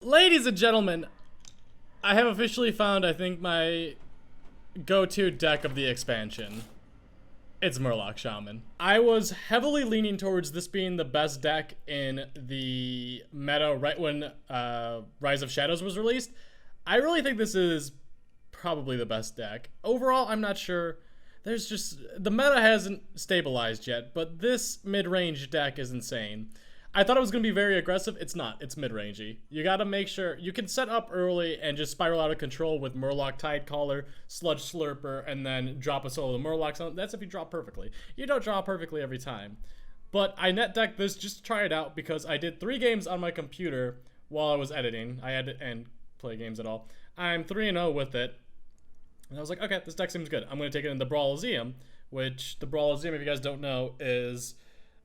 Ladies and gentlemen, I have officially found, I think, my go-to deck of the expansion. It's Murloc Shaman. I was heavily leaning towards this being the best deck in the meta right when Rise of Shadows was released. I really think this is probably the best deck. Overall, I'm not sure. There's just, the meta hasn't stabilized yet, but this mid-range deck is insane. I thought it was going to be very aggressive. It's not. It's mid-rangey. You got to make sure you can set up early and just spiral out of control with Murloc Tidecaller, Sludge Slurper, and then drop a solo of Murlocs. That's if you draw perfectly. You don't draw perfectly every time. But I net decked this just to try it out because I did 3 games on my computer while I was editing. I had to and play games at all. I'm 3-0 with it. And I was like, okay, this deck seems good. I'm going to take it in the Brawliseum, which the Brawliseum, if you guys don't know, is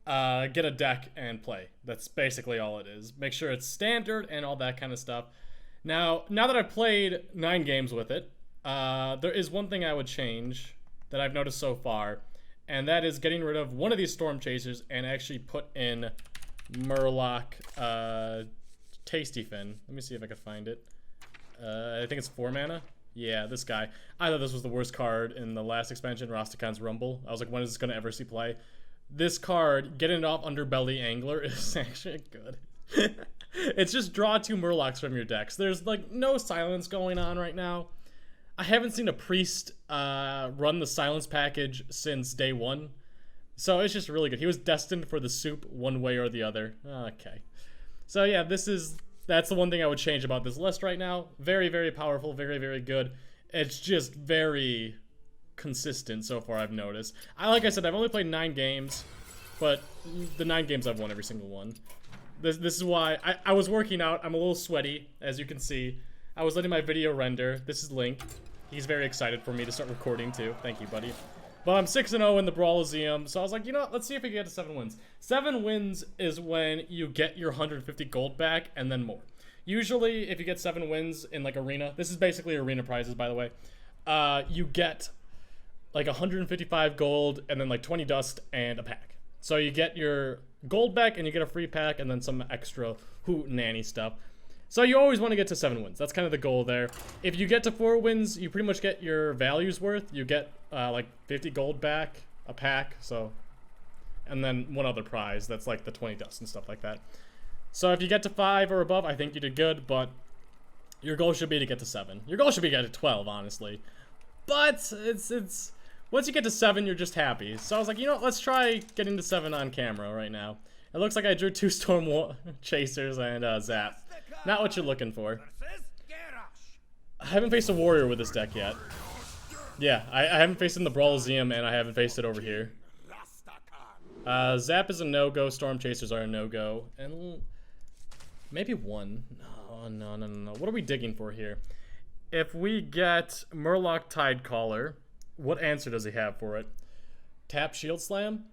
get a deck and play. That's basically all it is. Make sure it's standard and all that kind of stuff. Now that I've played 9 games with it, there is one thing I would change that I've noticed so far, and that is getting rid of one of these Storm Chasers and actually put in Murloc Tasty Fin. Let me see if I can find it. I think it's 4 mana. Yeah, this guy. I thought this was the worst card in the last expansion, Rosticon's Rumble. I was like, when is this going to ever see play? This card, getting it off Underbelly Angler, is actually good. It's just draw 2 Murlocs from your decks. There's like no silence going on right now. I haven't seen a priest run the silence package since day 1. So it's just really good. He was destined for the soup one way or the other. Okay. So yeah, that's the one thing I would change about this list right now. Very, very powerful, very, very good. It's just very consistent so far, I've noticed. Like I said, I've only played 9 games, but the 9 games I've won every single one. This is why I was working out. I'm a little sweaty, as you can see. I was letting my video render. This is Link. He's very excited for me to start recording too. Thank you, buddy. But I'm 6-0 in the Brawliseum, so I was like, you know what? Let's see if we can get to 7 wins. 7 wins is when you get your 150 gold back and then more. Usually, if you get 7 wins in like arena, this is basically arena prizes, by the way. You get like 155 gold and then like 20 dust and a pack. So you get your gold back and you get a free pack and then some extra hoot nanny stuff. So you always want to get to 7 wins. That's kind of the goal there. If you get to 4 wins, you pretty much get your values worth. You get like 50 gold back, a pack, so, and then one other prize that's like the 20 dust and stuff like that. So if you get to 5 or above, I think you did good, but your goal should be to get to 7. Your goal should be to get to 12, honestly. But it's once you get to 7, you're just happy. So I was like, you know, let's try getting to 7 on camera right now. It looks like I drew 2 Storm Chasers and Zap. Not what you're looking for. I haven't faced a warrior with this deck yet. Yeah, I haven't faced it in the Brawliseum, and I haven't faced it over here. Zap is a no-go, Storm Chasers are a no-go, and maybe 1. No. What are we digging for here? If we get Murloc Tidecaller, what answer does he have for it? Tap Shield Slam?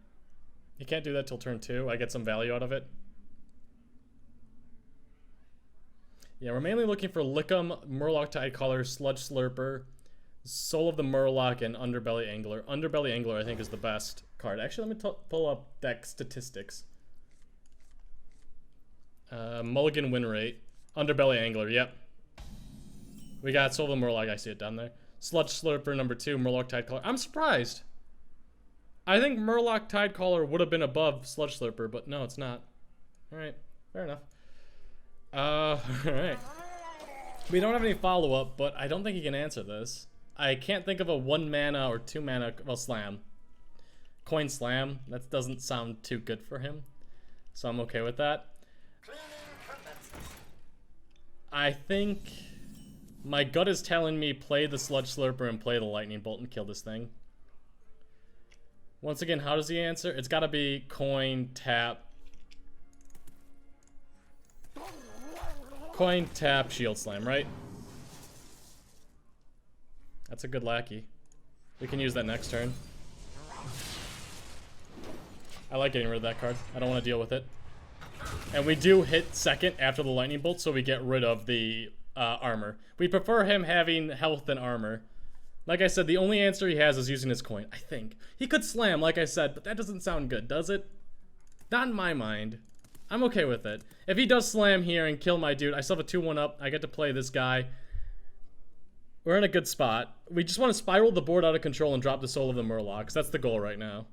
He can't do that till turn 2. I get some value out of it. Yeah, we're mainly looking for Lickum, Murloc Tidecaller, Sludge Slurper, Soul of the Murloc, and Underbelly Angler. Underbelly Angler, I think, is the best card. Actually, let me pull up deck statistics. Mulligan win rate. Underbelly Angler, yep. We got Soul of the Murloc, I see it down there. Sludge Slurper, number 2, Murloc Tidecaller. I'm surprised. I think Murloc Tidecaller would have been above Sludge Slurper, but no, it's not. Alright, fair enough. Alright. We don't have any follow-up, but I don't think he can answer this. I can't think of a 1 mana or 2 mana, well, Slam. Coin Slam, that doesn't sound too good for him. So I'm okay with that. I think my gut is telling me play the Sludge Slurper and play the Lightning Bolt and kill this thing. Once again, how does he answer? It's gotta be coin, tap. Coin, tap, Shield Slam, right? That's a good lackey. We can use that next turn. I like getting rid of that card. I don't want to deal with it. And we do hit second after the Lightning Bolt, so we get rid of the armor. We prefer him having health than armor. Like I said, the only answer he has is using his coin, I think. He could slam, like I said, but that doesn't sound good, does it? Not in my mind. I'm okay with it. If he does slam here and kill my dude, I still have a 2-1 up. I get to play this guy. We're in a good spot. We just want to spiral the board out of control and drop the soul of the Murlocs. That's the goal right now.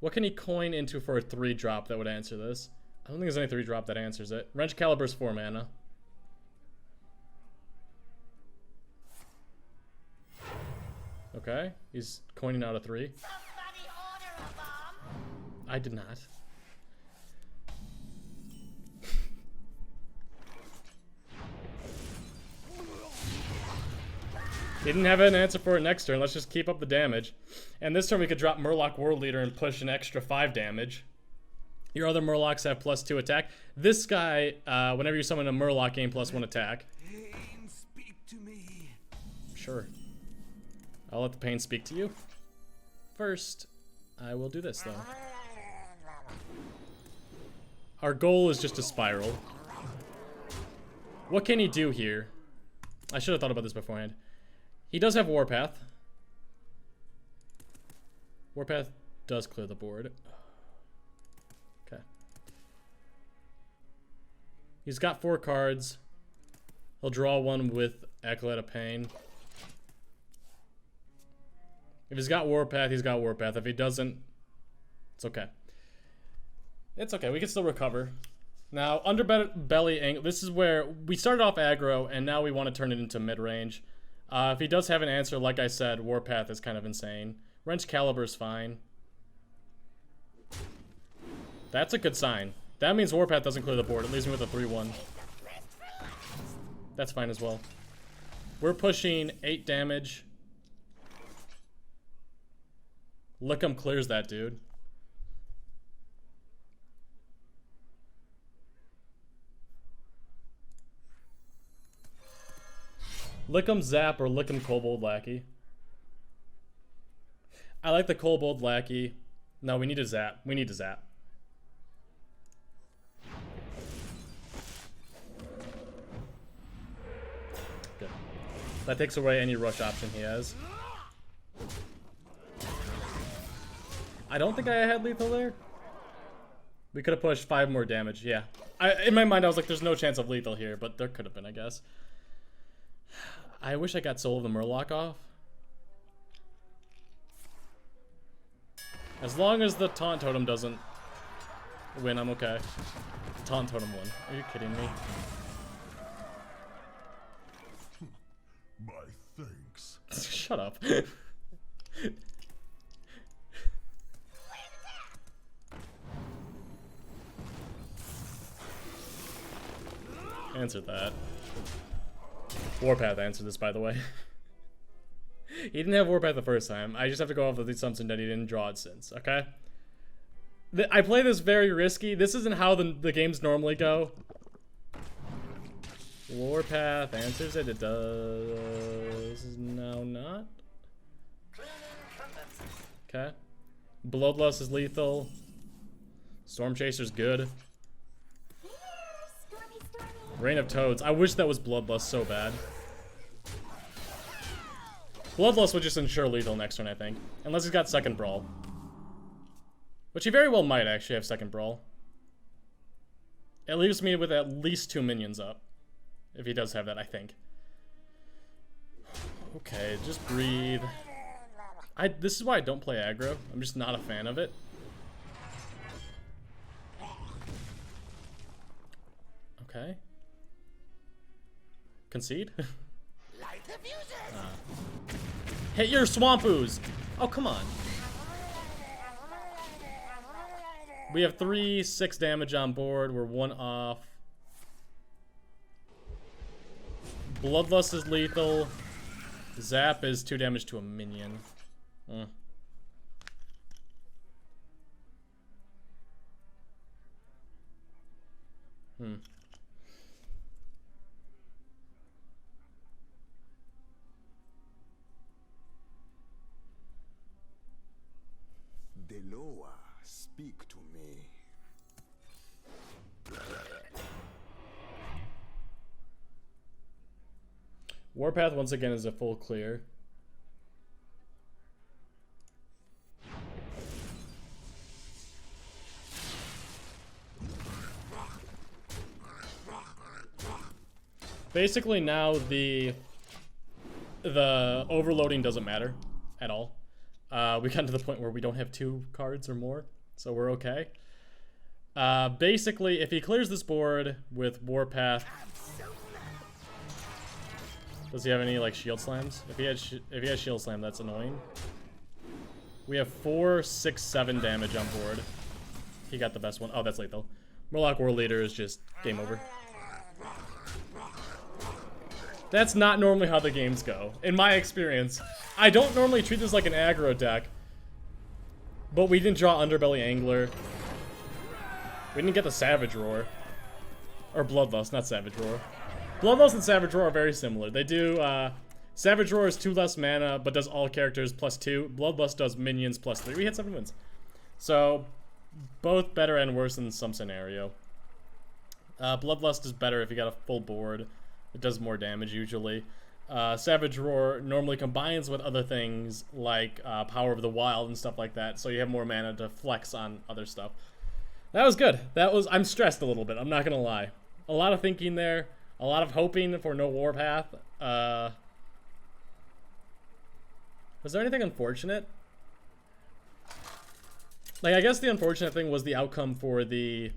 What can he coin into for a 3-drop that would answer this? I don't think there's any 3-drop that answers it. Wrench Caliber's 4 mana. Okay, he's coining out a 3. I did not. He didn't have an answer for it next turn. Let's just keep up the damage. And this turn we could drop Murloc World Leader and push an extra 5 damage. Your other Murlocs have +2 attack. This guy, whenever you summon a Murloc, gain +1 attack. Pain, speak to me. Sure. I'll let the pain speak to you. First, I will do this though. Our goal is just to spiral. What can he do here? I should have thought about this beforehand. He does have Warpath. Warpath does clear the board. Okay. He's got 4 cards. He'll draw one with Acolyte of Pain. If he's got Warpath, he's got Warpath. If he doesn't, it's okay. It's okay, we can still recover. Now, Underbelly Angle, this is where we started off aggro, and now we want to turn it into mid-range. If he does have an answer, like I said, Warpath is kind of insane. Wrench Caliber's fine. That's a good sign. That means Warpath doesn't clear the board. It leaves me with a 3-1. That's fine as well. We're pushing 8 damage. Lick'em clears that, dude. Lick'em Zap or Lick'em Kobold Lackey. I like the Kobold Lackey. No, we need a Zap. We need to Zap. Good. That takes away any rush option he has. I don't think I had lethal there. We could have pushed 5 more damage, yeah. In my mind, I was like, there's no chance of lethal here, but there could have been, I guess. I wish I got Soul of the Murloc off. As long as the Taunt Totem doesn't win, I'm okay. Taunt Totem won. Are you kidding me? My thanks. Shut up. Answer that. Warpath answered this, by the way. He didn't have Warpath the first time. I just have to go off of the assumption that he didn't draw it since, okay? I play this very risky. This isn't how the games normally go. Warpath answers it. It does. No, not. Okay. Bloodlust is lethal. Storm Chaser's good. Rain of Toads. I wish that was Bloodlust so bad. Bloodlust would just ensure lethal next turn, I think. Unless he's got second Brawl. Which he very well might actually have second Brawl. It leaves me with at least 2 minions up. If he does have that, I think. Okay, just breathe. This is why I don't play aggro. I'm just not a fan of it. Okay. Concede? Hit your Swamp Ooze! Oh, come on. We have 6 damage on board. We're 1 off. Bloodlust is lethal. Zap is 2 damage to a minion. Deloa, speak to me. Warpath once again is a full clear. Basically now the overloading doesn't matter at all. We got to the point where we don't have 2 cards or more, so we're okay. Basically, if he clears this board with Warpath, does he have any like shield slams? If he has shield slam, that's annoying. We have 4, 6, 7 damage on board. He got the best one. Oh, that's lethal. Murloc World Leader is just game over. That's not normally how the games go, in my experience. I don't normally treat this like an aggro deck, but we didn't draw Underbelly Angler. We didn't get the Savage Roar. Or Bloodlust, not Savage Roar. Bloodlust and Savage Roar are very similar. They do, Savage Roar is 2 less mana, but does all characters +2. Bloodlust does minions +3. We hit 7 wins. So, both better and worse in some scenario. Bloodlust is better if you got a full board. It does more damage usually. Savage Roar normally combines with other things like Power of the Wild and stuff like that, so you have more mana to flex on other stuff. That was good. I'm stressed a little bit, I'm not gonna lie. A lot of thinking there, a lot of hoping for no Warpath. Was there anything unfortunate? Like, I guess the unfortunate thing was the outcome for the...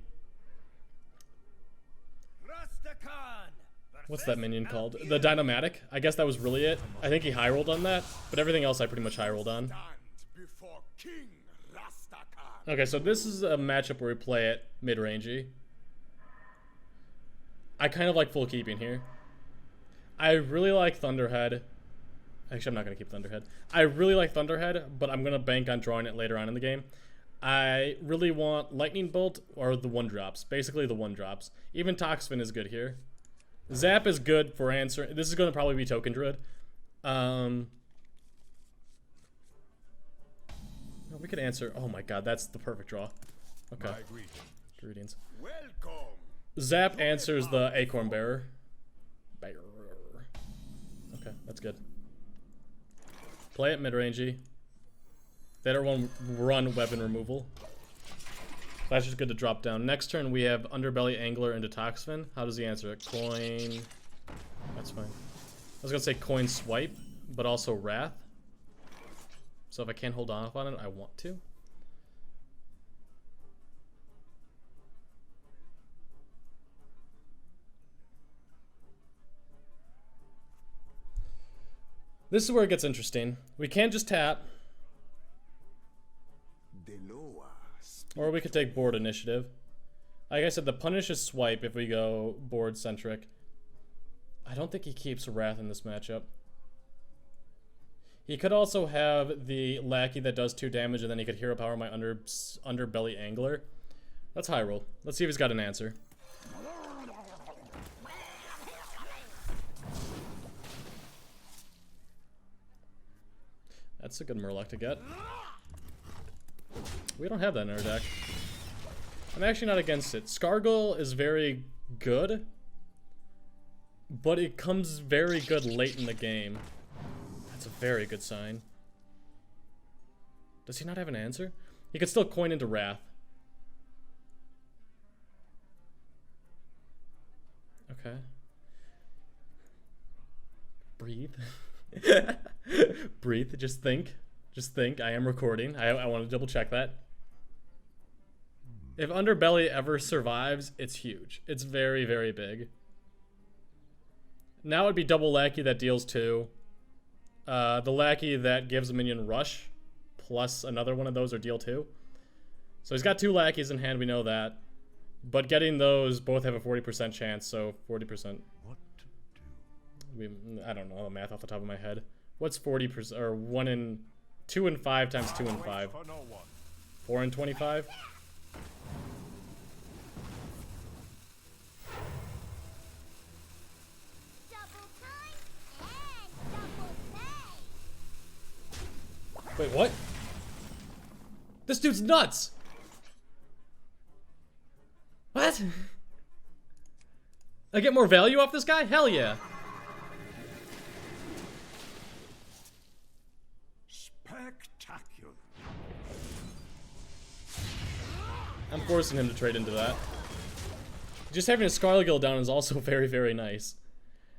What's that minion called? The Dynamatic. I guess that was really it. I think he high rolled on that, but everything else I pretty much high rolled on. Okay, so this is a matchup where we play it mid-rangey. I kind of like full keeping here. I really like Thunderhead. Actually, I'm not going to keep Thunderhead. I really like Thunderhead, but I'm going to bank on drawing it later on in the game. I really want Lightning Bolt or the 1-drops. Basically the 1-drops. Even Toxfin is good here. Zap is good for answering. This is going to probably be Token Druid. We could answer. Oh my god, that's the perfect draw. Okay. Greetings. Welcome. Zap answers the Acorn Bearer. Okay, that's good. Play it mid-rangey. They don't run weapon removal. That's just good to drop down. Next turn we have Underbelly Angler into Toxfin. How does he answer it? Coin. That's fine. I was gonna say coin swipe, but also Wrath. So if I can't hold off on it, I want to. This is where it gets interesting. We can't just tap. Or we could take board initiative. Like I said, the punish is swipe if we go board centric. I don't think he keeps Wrath in this matchup. He could also have the Lackey that does 2 damage, and then he could hero power my Underbelly Angler. Let's high roll. Let's see if he's got an answer. That's a good Murloc to get. We don't have that in our deck. I'm actually not against it. Scargle is very good, but it comes very good late in the game. That's a very good sign. Does he not have an answer? He could still coin into Wrath. Okay. Breathe. Breathe. Just think. Just think. I am recording. I want to double check that. If Underbelly ever survives, it's huge. It's very, very big. Now it'd be double Lackey that deals 2. The Lackey that gives a minion rush, plus another one of those or deal 2. So he's got 2 Lackeys in hand, we know that. But getting those both have a 40% chance, so 40%. What to do? I don't know the math off the top of my head. What's 40%, or 2 and 5 times 2 and 5? 4 and 25? Wait, what? This dude's nuts! What? I get more value off this guy? Hell yeah. Spectacular. I'm forcing him to trade into that. Just having a Scarlet Guild down is also very, very nice.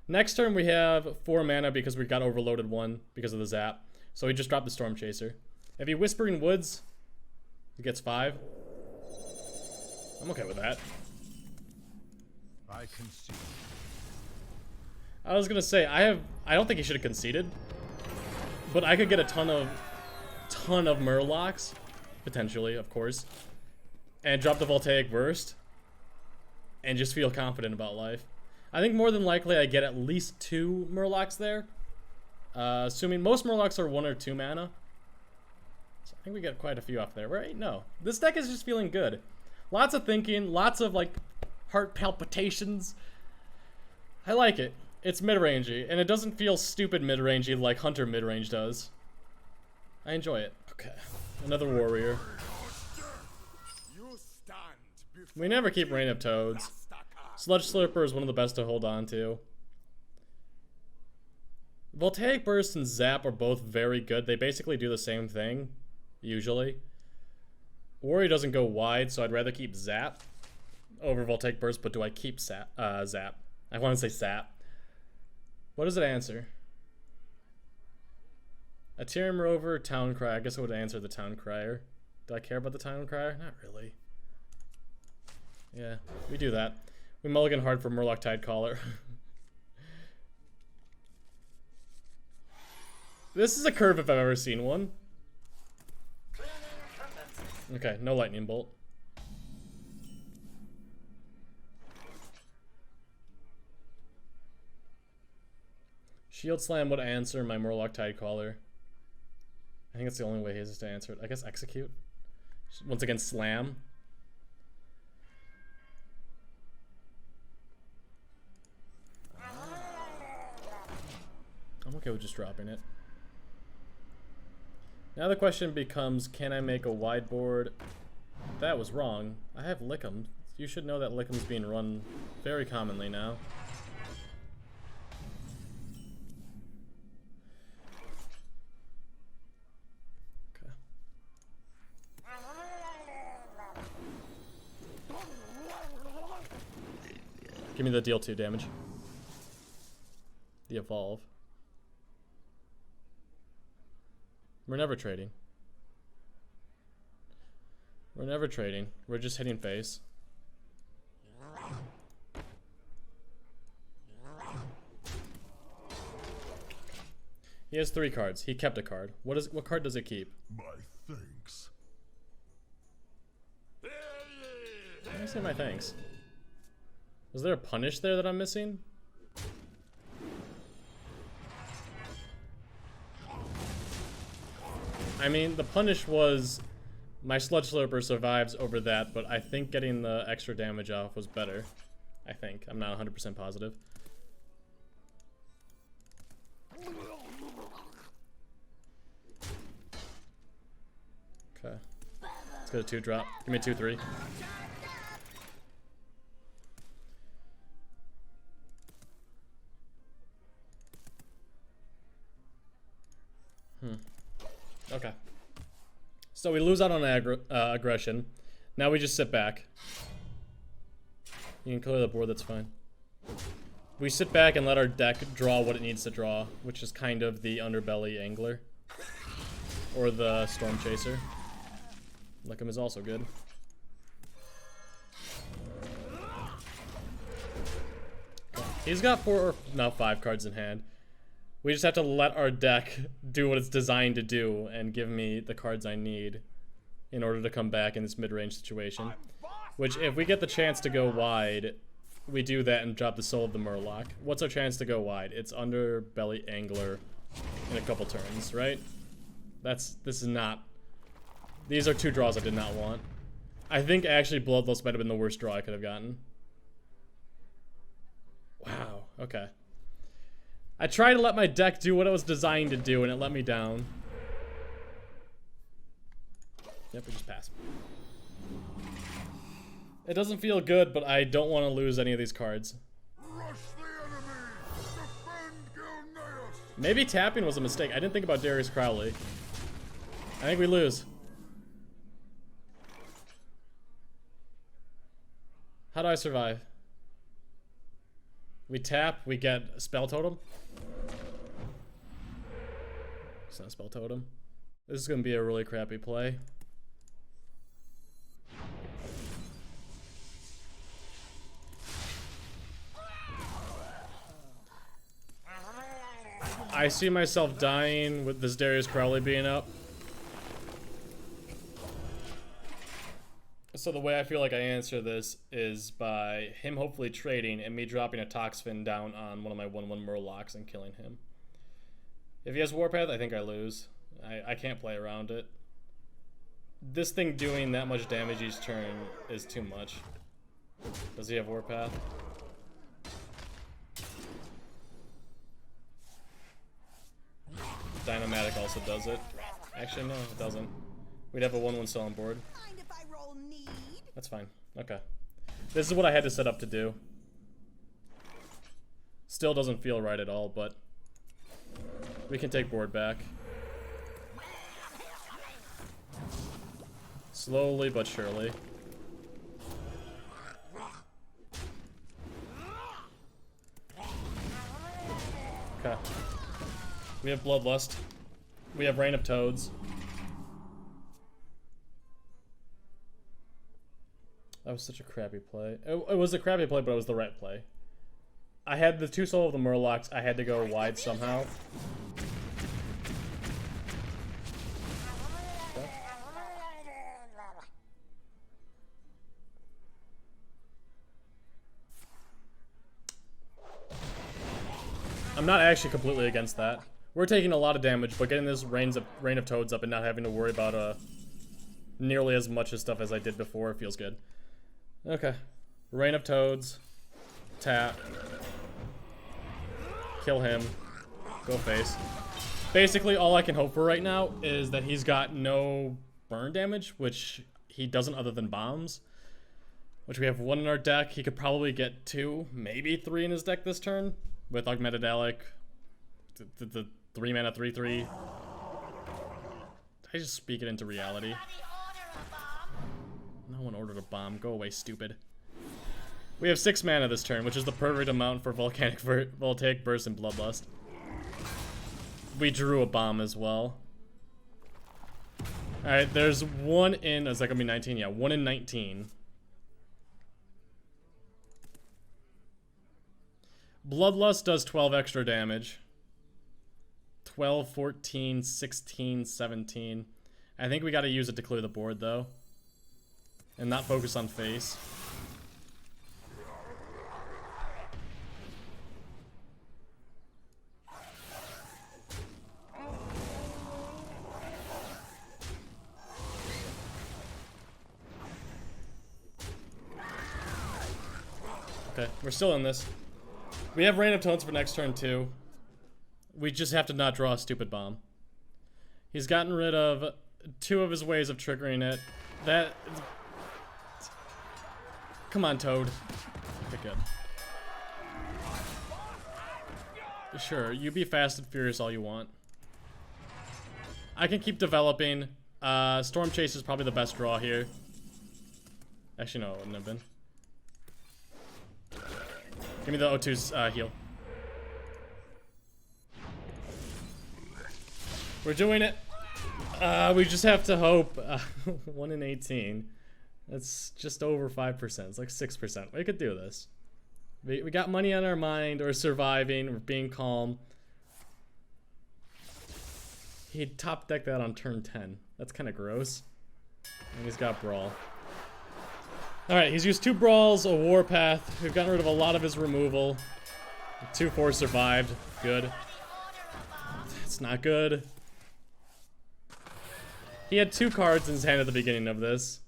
Next turn we have 4 mana because we got overloaded 1 because of the zap. So we just dropped the Storm Chaser. If he Whispering Woods, he gets 5. I'm okay with that. I concede. I was gonna say I don't think he should have conceded, but I could get a ton of Murlocs, potentially, of course, and drop the Voltaic Burst, and just feel confident about life. I think more than likely I get at least 2 Murlocs there, assuming most Murlocs are 1 or 2 mana. So I think we get quite a few off there, right? No, this deck is just feeling good. Lots of thinking, lots of like heart palpitations. I like it. It's mid-rangey, and it doesn't feel stupid mid-rangey like Hunter mid-range does. I enjoy it. Okay, another warrior. We never keep Rain of Toads. Sludge Slurper is one of the best to hold on to. Voltaic Burst and Zap are both very good. They basically do the same thing, usually. Warrior doesn't go wide, so I'd rather keep Zap over Voltaic Burst, but do I keep Zap? I want to say Sap. What does it answer? A Tyrion Rover, Town Crier. I guess it would answer the Town Crier. Do I care about the Town Crier? Not really. Yeah, we do that. We mulligan hard for Murloc Tidecaller. This is a curve if I've ever seen one. Okay, no Lightning Bolt. Shield Slam would answer my Murloc Tidecaller. I think that's the only way he has to answer it. I guess Execute. Once again, Slam. I'm okay with just dropping it. Now the question becomes, can I make a wide board? That was wrong. I have Lickum. You should know that Lickum's being run very commonly now. Okay. Give me the deal 2 damage. The Evolve. We're never trading. We're never trading. We're just hitting face. He has 3 cards. He kept a card. What card does he keep? My thanks. Let me say my thanks. Was there a punish there that I'm missing? I mean, the punish was my Sludge Slurper survives over that, but I think getting the extra damage off was better. I think. I'm not 100% positive. Okay. Let's go to 2-drop. Give me 2/3. Okay. So we lose out on aggression. Now we just sit back. You can clear the board, that's fine. We sit back and let our deck draw what it needs to draw, which is kind of the Underbelly Angler. Or the Storm Chaser. Lickum is also good. He's got 4 or now 5 cards in hand. We just have to let our deck do what it's designed to do and give me the cards I need in order to come back in this mid-range situation. Which, if we get the chance to go wide, we do that and drop the Soul of the Murloc. What's our chance to go wide? It's Underbelly Angler in a couple turns, right? This is not... These are 2 draws I did not want. I think actually Bloodlust might have been the worst draw I could have gotten. Wow, okay. I tried to let my deck do what it was designed to do, and it let me down. Yep, we just pass. It doesn't feel good, but I don't want to lose any of these cards. Rush the enemy! Defend Gilneas! Maybe tapping was a mistake. I didn't think about Darius Crowley. I think we lose. How do I survive? We tap, we get a spell totem. It's not a spell totem. This is gonna be a really crappy play. I see myself dying with this Darius Crowley being up. So the way I feel like I answer this is by him hopefully trading and me dropping a Toxfin down on one of my 1/1 Murlocs and killing him. If he has Warpath, I think I lose. I can't play around it. This thing doing that much damage each turn is too much. Does he have Warpath? Dynamatic also does it. Actually, no, it doesn't. We'd have a 1/1 still on board. That's fine. Okay. This is what I had to set up to do. Still doesn't feel right at all, but we can take board back. Slowly but surely. Okay. We have Bloodlust. We have Rain of Toads. That was such a crappy play. It was a crappy play, but it was the right play. I had the 2 soul of the Murlocs. I had to go wide somehow. Okay. I'm not actually completely against that. We're taking a lot of damage, but getting this Rain of Toads up and not having to worry about nearly as much of stuff as I did before feels good. Okay. Rain of Toads. Tap. Kill him. Go face. Basically, all I can hope for right now is that he's got no burn damage, which he doesn't other than bombs. Which we have 1 in our deck. He could probably get 2, maybe 3 in his deck this turn. With Augmented Alec. The 3-mana 3/3. I just speak it into reality. No one ordered a bomb. Go away, stupid. We have 6 mana this turn, which is the perfect amount for Voltaic Burst and Bloodlust. We drew a bomb as well. Alright, there's 1 in... Is that gonna be 19? Yeah, 1 in 19. Bloodlust does 12 extra damage. 12, 14, 16, 17. I think we gotta use it to clear the board, though. And not focus on face. Okay, we're still in this. We have Rain of Toads for next turn, too. We just have to not draw a stupid bomb. He's gotten rid of 2 of his ways of triggering it. That... Come on, Toad. Okay, good. Sure, you be fast and furious all you want. I can keep developing. Storm Chase is probably the best draw here. Actually, no, it wouldn't have been. Give me the O2's heal. We're doing it. We just have to hope. 1 in 18. That's just over 5%. It's like 6%. We could do this. We got money on our mind. We're surviving. We're being calm. He top decked that on turn 10. That's kind of gross. And he's got Brawl. Alright, he's used 2 Brawls, a Warpath. We've gotten rid of a lot of his removal. 2/4 survived. Good. It's not good. He had 2 cards in his hand at the beginning of this.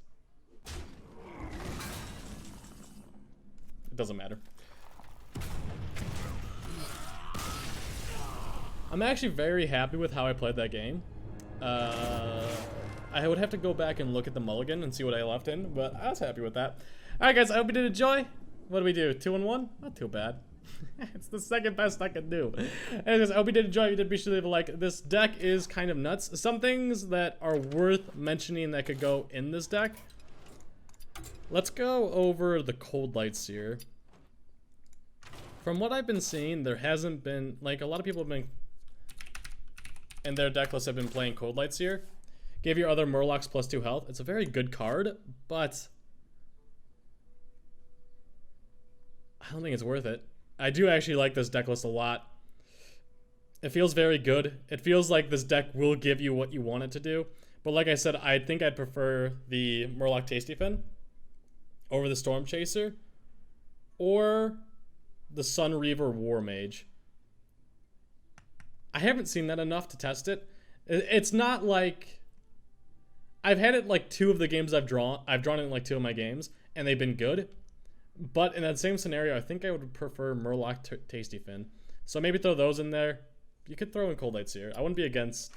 It doesn't matter. I'm actually very happy with how I played that game. I would have to go back and look at the mulligan and see what I left in, but I was happy with that. Alright guys, I hope you did enjoy. What do we do? 2-1? Not too bad. It's the second best I can do. Anyways, I hope you did enjoy. If you did, be sure to leave a like. This deck is kind of nuts. Some things that are worth mentioning that could go in this deck. Let's go over the Cold Light Seer. From what I've been seeing, there hasn't been, like, a lot of people have been, in their deck lists have been playing Cold Lights here. Give your other Murlocs +2 health. It's a very good card, but I don't think it's worth it. I do actually like this deck list a lot. It feels very good. It feels like this deck will give you what you want it to do. But like I said, I think I'd prefer the Murloc Tasty Fin over the Storm Chaser or the Sun Reaver War Mage. I haven't seen that enough to test it. It's not like... I've had it like 2 of the games I've drawn it in like 2 of my games, and they've been good. But in that same scenario, I think I would prefer Murloc Tasty Fin. So maybe throw those in there. You could throw in Cold Lights here. I wouldn't be against...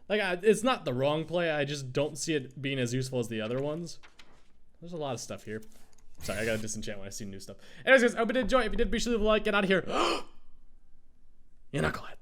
Like, it's not the wrong play. I just don't see it being as useful as the other ones. There's a lot of stuff here. Sorry, I gotta disenchant when I see new stuff. Anyways, guys, I hope you did enjoy. If you did, be sure to leave a like. Get out of here. You knucklehead.